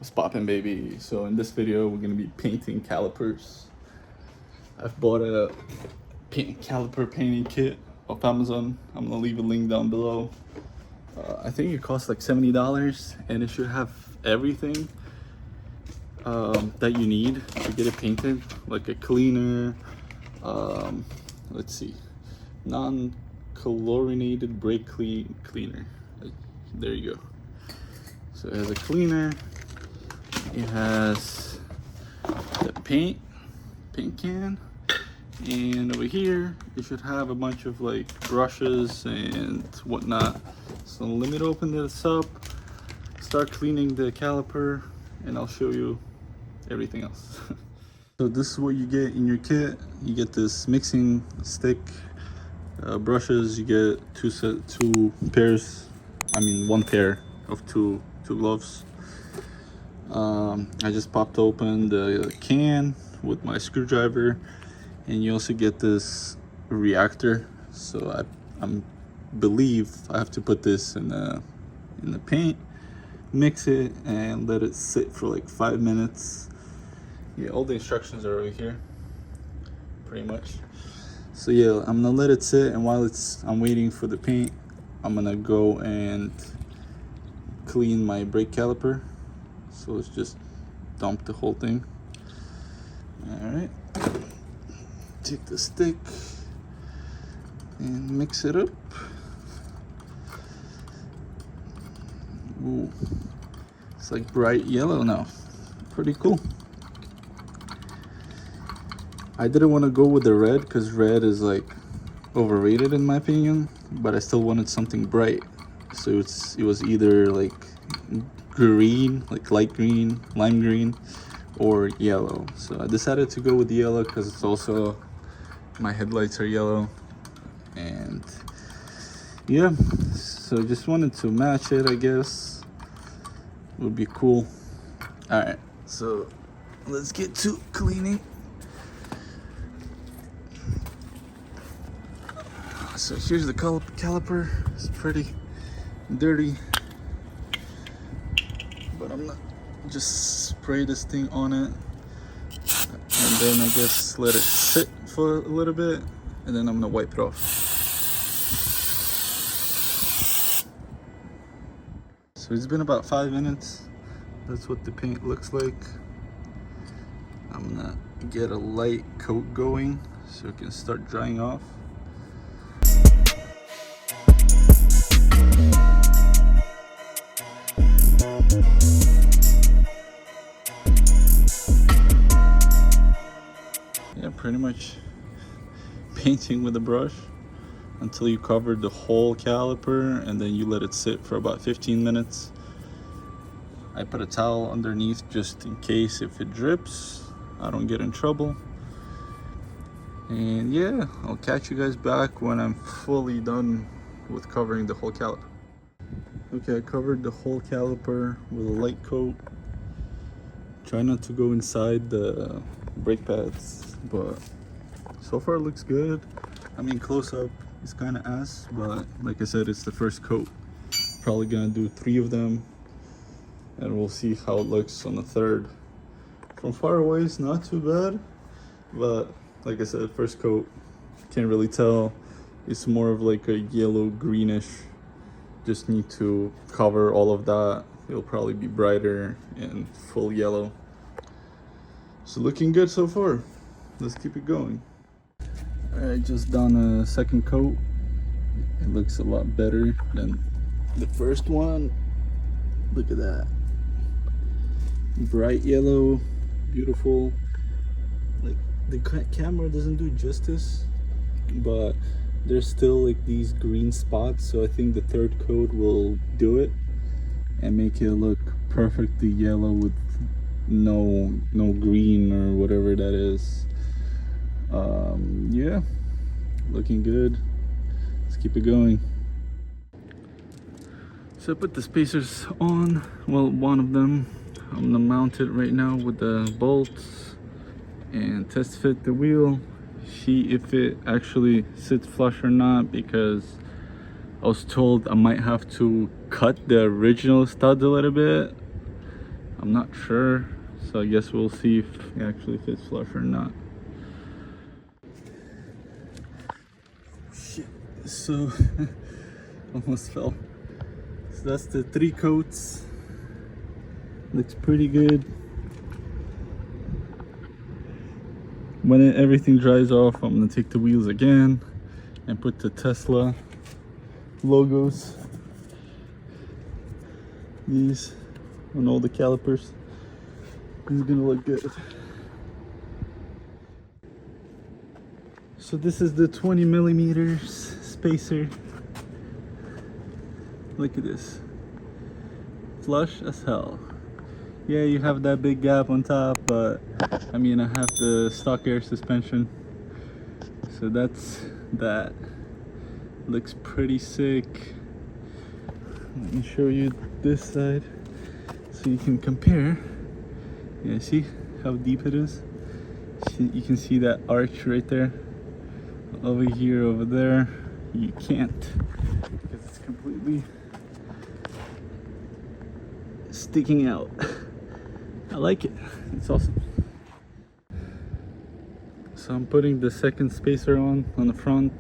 What's poppin', baby? So in this video we're gonna be painting calipers. I've bought a caliper painting kit off Amazon. I'm gonna leave a link down below. I think it costs like $70 and it should have everything that you need to get it painted, like a cleaner, let's see, non-chlorinated brake cleaner. There you go. So it has a cleaner, it has the paint can, and over here it should have a bunch of like brushes and whatnot. So let me open this up, start cleaning the caliper, and I'll show you everything else. So this is what you get in your kit. You get this mixing stick, brushes. You get one pair of two gloves. I just popped open the can with my screwdriver, and you also get this reactor. So I believe I have to put this in the paint, mix it, and let it sit for like 5 minutes. Yeah, all the instructions are over here, pretty much. So yeah, I'm gonna let it sit, and while I'm waiting for the paint, I'm gonna go and clean my brake caliper. So let's just dump the whole thing. All right, take the stick and mix it up. Ooh, it's like bright yellow now. Pretty cool. I didn't want to go with the red because red is like overrated in my opinion, but I still wanted something bright. So it was either like green, like light green, lime green, or yellow. So I decided to go with yellow because it's also, my headlights are yellow. And yeah, so just wanted to match it, I guess. Would be cool. All right, so let's get to cleaning. So here's the caliper. It's pretty dirty, but I'm not, just spray this thing on it, and then I guess let it sit for a little bit, and then I'm gonna wipe it off. So it's been about 5 minutes. That's what the paint looks like. I'm gonna get a light coat going so it can start drying off. Yeah, pretty much painting with a brush until you cover the whole caliper, and then you let it sit for about 15 minutes. I put a towel underneath just in case if it drips, I don't get in trouble. And yeah, I'll catch you guys back when I'm fully done with covering the whole caliper. Okay, I covered the whole caliper with a light coat. Try not to go inside the brake pads, but so far it looks good. I mean, close up is kind of ass, but like I said, it's the first coat. Probably gonna do 3 of them, and we'll see how it looks on the third. From far away, it's not too bad, but like I said, first coat, can't really tell. It's more of like a yellow greenish. Just need to cover all of that. It'll probably be brighter and full yellow. So looking good so far. Let's keep it going. All right, just done a second coat. It looks a lot better than the first one. Look at that. Bright yellow, beautiful. Like, the camera doesn't do justice, but there's still like these green spots, so I think the third coat will do it and make it look perfectly yellow with no green or whatever that is. Yeah, looking good. Let's keep it going. So I put the spacers on, well, one of them. I'm gonna mount it right now with the bolts and test fit the wheel, see if it actually sits flush or not, because I was told I might have to cut the original studs a little bit. I'm not sure, so I guess we'll see if it actually fits flush or not. Shit, so almost fell. So that's the 3 coats. Looks pretty good. When everything dries off, I'm gonna take the wheels again and put the Tesla logos, these, on all the calipers. It's gonna look good. So this is the 20 millimeters spacer. Look at this, flush as hell. Yeah, you have that big gap on top, but I mean, I have the stock air suspension, so that's that. Looks pretty sick. Let me show you this side so you can compare. Yeah, see how deep it is? You can see that arch right there. Over here, over there, you can't, because it's completely sticking out. I like it, it's awesome. So I'm putting the second spacer on the front.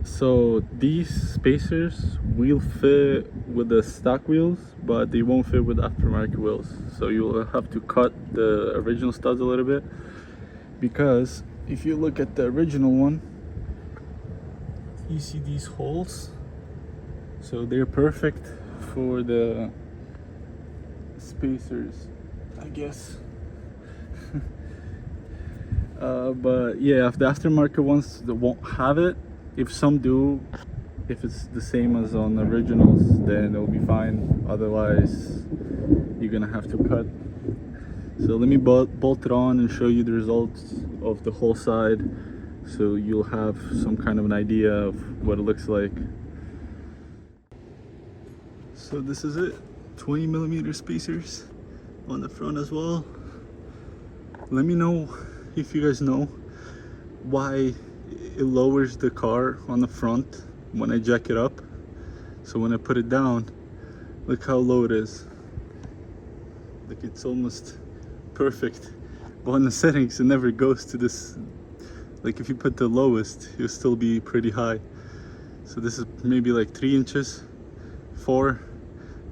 So these spacers will fit with the stock wheels, but they won't fit with aftermarket wheels. So you'll have to cut the original studs a little bit, because if you look at the original one, you see these holes. So they're perfect for the spacers, I guess. But yeah, if the aftermarket ones that won't have it, if some do, if it's the same as on the originals, then it'll be fine. Otherwise, you're gonna have to cut. So let me bolt it on and show you the results of the whole side, so you'll have some kind of an idea of what it looks like. So this is it, 20 millimeter spacers on the front as well. Let me know if you guys know why it lowers the car on the front when I jack it up. So when I put it down, look how low it is. Like, it's almost perfect, but on the settings it never goes to this. Like, if you put the lowest, it'll still be pretty high. So this is maybe like 3 inches, 4.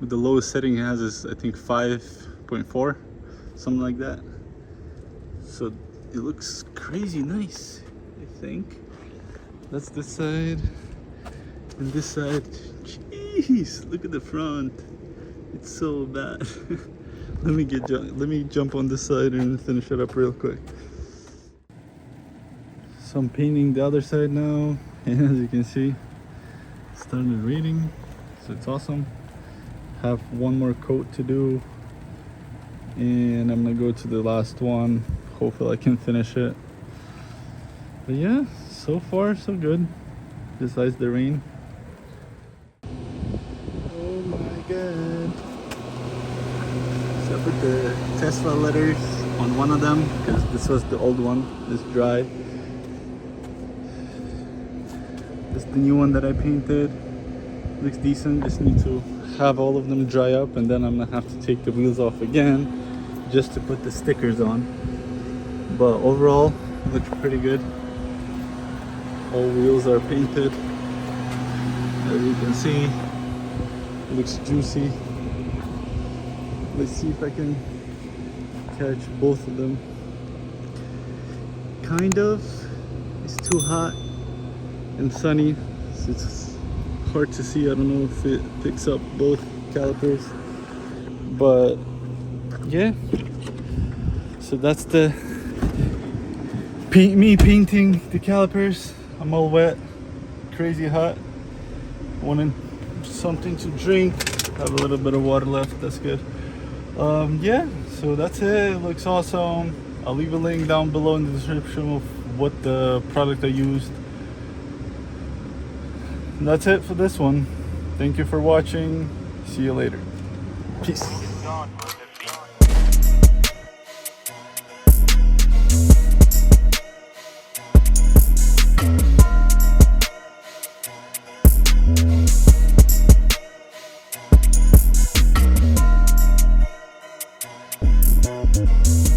With the lowest setting it has is, I think, 5.4, something like that. So it looks crazy nice, I think. That's this side, and this side. Jeez, look at the front. It's so bad. Let me jump on this side and finish it up real quick. So I'm painting the other side now, and as you can see, it started raining, so it's awesome. Have one more coat to do, and I'm gonna go to the last one. Hopefully I can finish it. But yeah, so far so good, besides the rain. Oh my god. So I put the Tesla letters on one of them, because this was the old one. It's dry. This is the new one that I painted. Looks decent. Just need to have all of them dry up, and then I'm gonna have to take the wheels off again just to put the stickers on. But overall, it looks pretty good. All wheels are painted. As you can see, it looks juicy. Let's see if I can catch both of them. Kind of. It's too hot and sunny, so it's hard to see. I don't know if it picks up both calipers, but yeah. So that's the me painting the calipers. I'm all wet, crazy hot. Wanted something to drink. Have a little bit of water left. That's good. Yeah. So that's it. It looks awesome. I'll leave a link down below in the description of what the product I used. And that's it for this one. Thank you for watching. See you later. Peace. Bye.